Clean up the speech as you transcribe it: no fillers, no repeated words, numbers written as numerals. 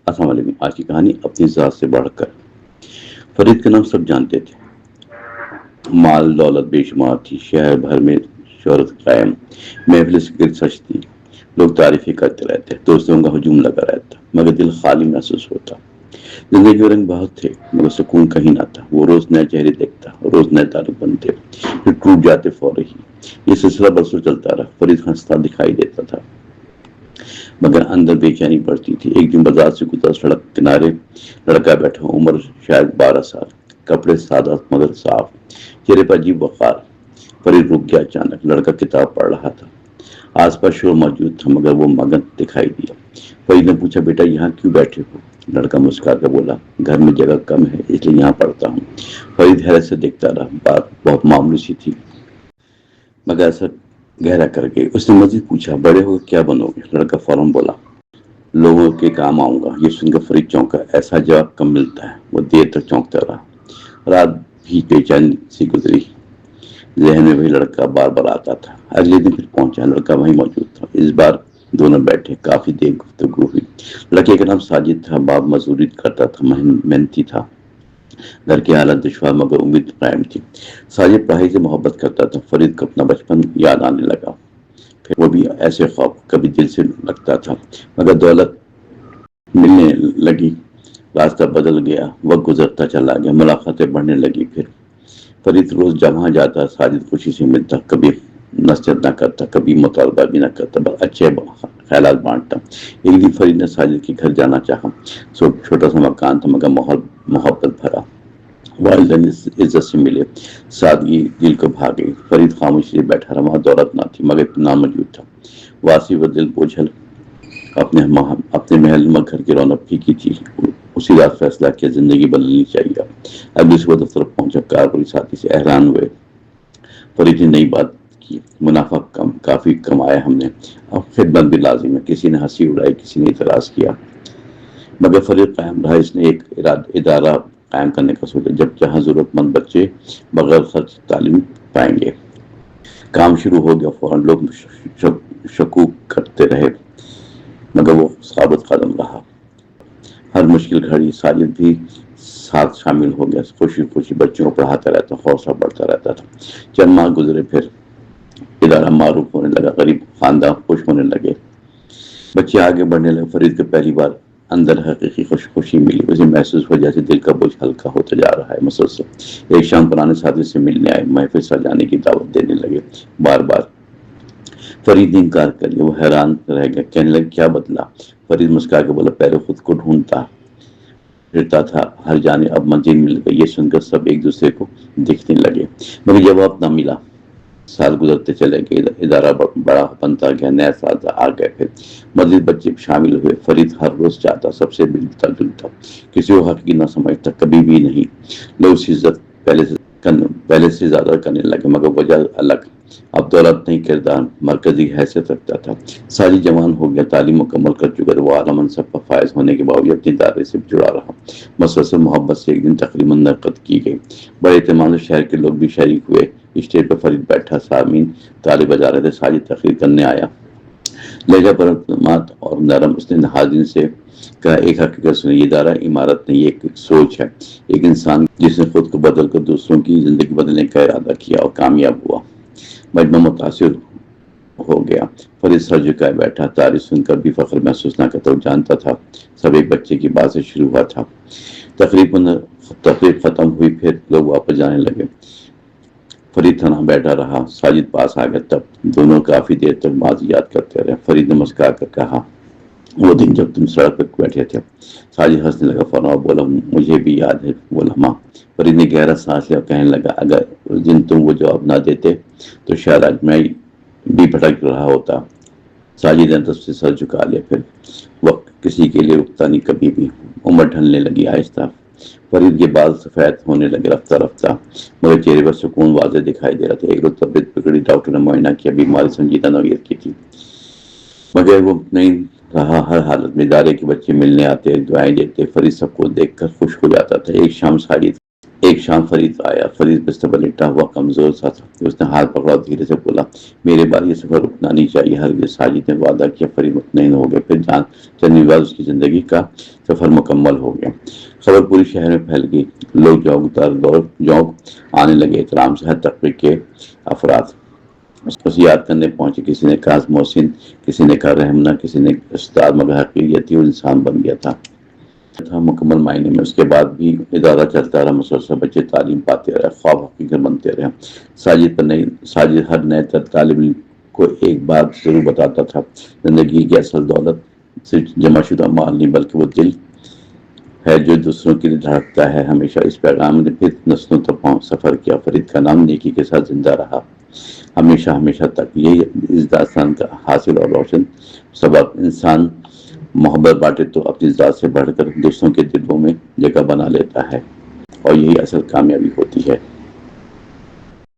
السلام علیکم. آج کی کہانی اپنی ذات سے بڑھ کر. فرید کا نام سب جانتے تھے. مال دولت بے شمار تھی. شہر بھر میں شہرت قائم. محفل گرد سچ تھی. لوگ تعریفیں کرتے رہتے. دوستوں کا ہجوم لگا رہتا مگر دل خالی محسوس ہوتا. زندگی کے رنگ بہت تھے مگر سکون کہیں نہ تھا. وہ روز نئے چہرے دیکھتا, روز نئے تعلق بنتے, پھر ٹوٹ جاتے فوری ہی. یہ سلسلہ برسوں چلتا رہا. فرید ہنستا دکھائی دیتا تھا مگر اندر بے چینی بڑھتی تھی. ایک دن بازار سے گزرا. سڑک کنارے لڑکا بیٹھا. عمر شاید 12 سال. کپڑے سادہ مگر صاف. چہرے پر عجیب وقار. فرید رک گیا اچانک. لڑکا کتاب پڑھ رہا تھا. آس پاس شور موجود تھا مگر وہ مگن دکھائی دیا. فرید نے پوچھا, بیٹا یہاں کیوں بیٹھے ہو؟ لڑکا مسکرا کر بولا, گھر میں جگہ کم ہے اس لیے یہاں پڑھتا ہوں. فرید حیرت سے دیکھتا رہا. بات بہت معمولی سی تھی مگر اثر گہرا کر گئی. اس نے مزید پوچھا, بڑے ہو کیا بنو گے؟ لڑکا فوراً بولا, لوگوں کے کام آؤں گا. یہ سن کر فرید چونکا. ایسا جواب کم ملتا ہے. وہ دیر تک چونکتا رہا. رات بھی بے چینی سی گزری. ذہن میں وہی لڑکا بار بار آتا تھا. اگلے دن پھر پہنچا. لڑکا وہیں موجود تھا. اس بار دونوں بیٹھے. کافی دیر گفتگو ہوئی. لڑکے کا نام ساجد تھا. باپ مزدوری کرتا تھا. محنتی تھا. گھر کی حالت دشوار مگر امید قائم تھی. ساجد پڑھائی سے محبت کرتا تھا. فرید کو اپنا بچپن یاد آنے لگا. پھر وہ بھی ایسے خواب کبھی دل سے لگتا تھا مگر دولت ملنے لگی. راستہ بدل گیا. وقت گزرتا چلا گیا. ملاقاتیں بڑھنے لگی. پھر فرید روز جہاں جاتا ساجد خوشی سے ملتا. کبھی نصیحت نہ کرتا, کبھی مطالبہ بھی نہ کرتا, بس اچھے خیالات بانٹتا. ایک دن فرید نے ساجد کے گھر جانا چاہا. چھوٹا سا مکان تھا مگر محبت بھرا. والدین عزت سے ملے. سادگی دل کو بھا گئی. فرید خاموشی سے بیٹھا رہا. دولت نہ تھی مگر اطمینان موجود تھا. واسی و دل بوجھل. اپنے محل میں گھر کی رونق پھیکی تھی. اسی رات فیصلہ کیا زندگی بدلنی چاہیے. اگلی صبح دفتر پہنچا. کارپوری ساتھی سے حیران ہوئے. فرید نے نئی بات کی, منافع کافی کمایا ہم نے, اب خدمت بھی لازم ہے. کسی نے ہنسی اڑائی, کسی نے اعتراض کیا مگر فرید قائم رہا. اس نے ایک ادارہ قائم کرنے کا سوچا جہاں ضرورت مند بچے بغیر خرچ تعلیم پائیں گے. کام شروع ہو گیا. فوراً لوگ شکوک کرتے رہے مگر وہ ثابت قدم رہا. ہر مشکل گھڑی ساجد بھی ساتھ شامل ہو گیا. خوشی خوشی بچوں کو پڑھاتا رہتا. حوصلہ بڑھتا رہتا تھا. چند ماہ گزرے. پھر ادارہ معروف ہونے لگا. غریب خاندان خوش ہونے لگے. بچے آگے بڑھنے لگے. فرید کو پہلی بار اندر حقیقی خوشی ملی. اسے محسوس ہوا جیسے دل کا بوجھ ہلکا ہوتا جا رہا ہے. مسلسل ایک شام پرانے ساتھی سے ملنے آئے. محفل سجانے کی دعوت دینے لگے. بار بار فرید نے انکار کر لیا. وہ حیران رہ گیا. کہنے لگے, کیا بدلا؟ فرید مسکرا کے بولا, پہلے خود کو ڈھونڈتا پھرتا تھا ہر جانب, اب منزل مل گئی. یہ سن کر سب ایک دوسرے کو دیکھنے لگے مگر جواب نہ ملا. سال گزرتے چلے گئے. ادارہ بڑا بنتا گیا. نئے سال آ گئے. پھر مزید بچے شامل ہوئے. فرید ہر روز چاہتا سب سے ملتا جلتا, کسی کو حقیقی نہ سمجھتا, کبھی بھی نہیں. لوگ اس عزت پہلے سے زیادہ کرنے لگے مگر وجہ الگ. اب دولت نہیں, کردار مرکزی حیثیت رکھتا تھا. ساجد جوان ہو گیا. تعلیم مکمل کر چکا. وہ اعلیٰ منصب پر فائز ہونے کے باوجود اپنے ادارے سے جڑا رہا. مسلسل محبت سے ایک دن تقریباً منعقد کی گئی. بڑے اہتمام سے شہر کے لوگ بھی شریک ہوئے. اسٹیج پر فرید بیٹھا. سامعین تالی بجا رہے تھے. ساجد تقریر کرنے آیا. لہجہ پر اعتماد اور نرم. اس نے حاضرین سے کہا, ایک حقیقت سنی, یہ ادارہ عمارت نہیں, یہ ایک سوچ ہے. ایک انسان جس نے خود کو بدل کر دوسروں کی زندگی بدلنے کا ارادہ کیا اور کامیاب ہوا. مجمع متاثر ہو گیا. فرید سر جھکائے بیٹھا. تعریف سن کر بھی فخر محسوس نہ کرتا. وہ جانتا تھا سب ایک بچے کی بات سے شروع ہوا تھا. تقریب ختم ہوئی. پھر لوگ واپس جانے لگے. فرید تنہا بیٹھا رہا. ساجد پاس آ گیا. تب دونوں کافی دیر تک ماضی یاد کرتے رہے. فرید نے مسکرا کر کہا, وہ دن جب تم سڑک پر بیٹھے تھے. ساجد ہنسنے لگا. فوراً بولا, مجھے بھی یاد ہے وہ لمحہ. فرید نے گہرا سانس لیا اور کہنے لگا, اگر اس دن تم وہ جواب نہ دیتے تو شاید آج میں بھی بھٹک رہا ہوتا. ساجد نے طرف سے سر جھکا لیا. پھر وقت کسی کے لیے رکتا نہیں کبھی بھی. عمر ڈھلنے لگی. آہستہ فرید کے بال سفید ہونے لگے. رفتہ رفتہ مگر چہرے پر سکون واضح دکھائی دے رہا تھا. ایک روز طبیعت بگڑی. ڈاکٹر نے معائنہ کیا. بیماری سنجیدہ نوعیت کی تھی مگر وہ نہیں رہا. ہر حالت میں ادارے کے بچے ملنے آتے, دعائیں دیتے. فرید سب کو دیکھ کر خوش ہو جاتا تھا. ایک شام ساجد ایک شام فرید آیا۔ فرید بستر پر لیٹا ہوا کمزور سا تھا۔ اس نے ہاتھ پکڑا اور دھیرے سے بولا، میرے بار یہ سفر رکنا نہیں چاہیے ہرگز۔ ساجد نے وعدہ کیا۔ فرید مطمئن ہو گیا۔ پھر چند دن بعد اس کی زندگی کا سفر مکمل ہو گیا۔ خبر پوری شہر میں پھیل گئی۔ لوگ جونک آنے لگے، احترام سے ہر طبقے کے افراد اسے یاد کرنے پہنچے۔ کسی نے کہا محسن، کسی نے کہا رحمنا، کسی نے استاد، مگر حقیقت یہ انسان بن گیا تھا مکمل معنی میں۔ اس کے بعد بھی ادارہ چلتا رہا، مسلسل بچے تعلیم پاتے رہے، خواب حقیقت بنتے رہے۔ ساجد ہر نئے طالب علم کو ایک بات ضرور بتاتا تھا، زندگی کی اصل دولت صرف جمع شدہ مال نہیں بلکہ وہ دل ہے جو دوسروں کے لیے دھڑکتا ہے۔ ہمیشہ اس پیغام نے پھر نسلوں تک سفر کیا۔ فرید کا نام نیکی کے ساتھ زندہ رہا ہمیشہ تک۔ یہی اس داستان کا حاصل اور روشن سبق۔ انسان محبت بانٹے تو اپنی ذات سے بڑھ کر دوسروں کے دلوں میں جگہ بنا لیتا ہے، اور یہی اصل کامیابی ہوتی ہے۔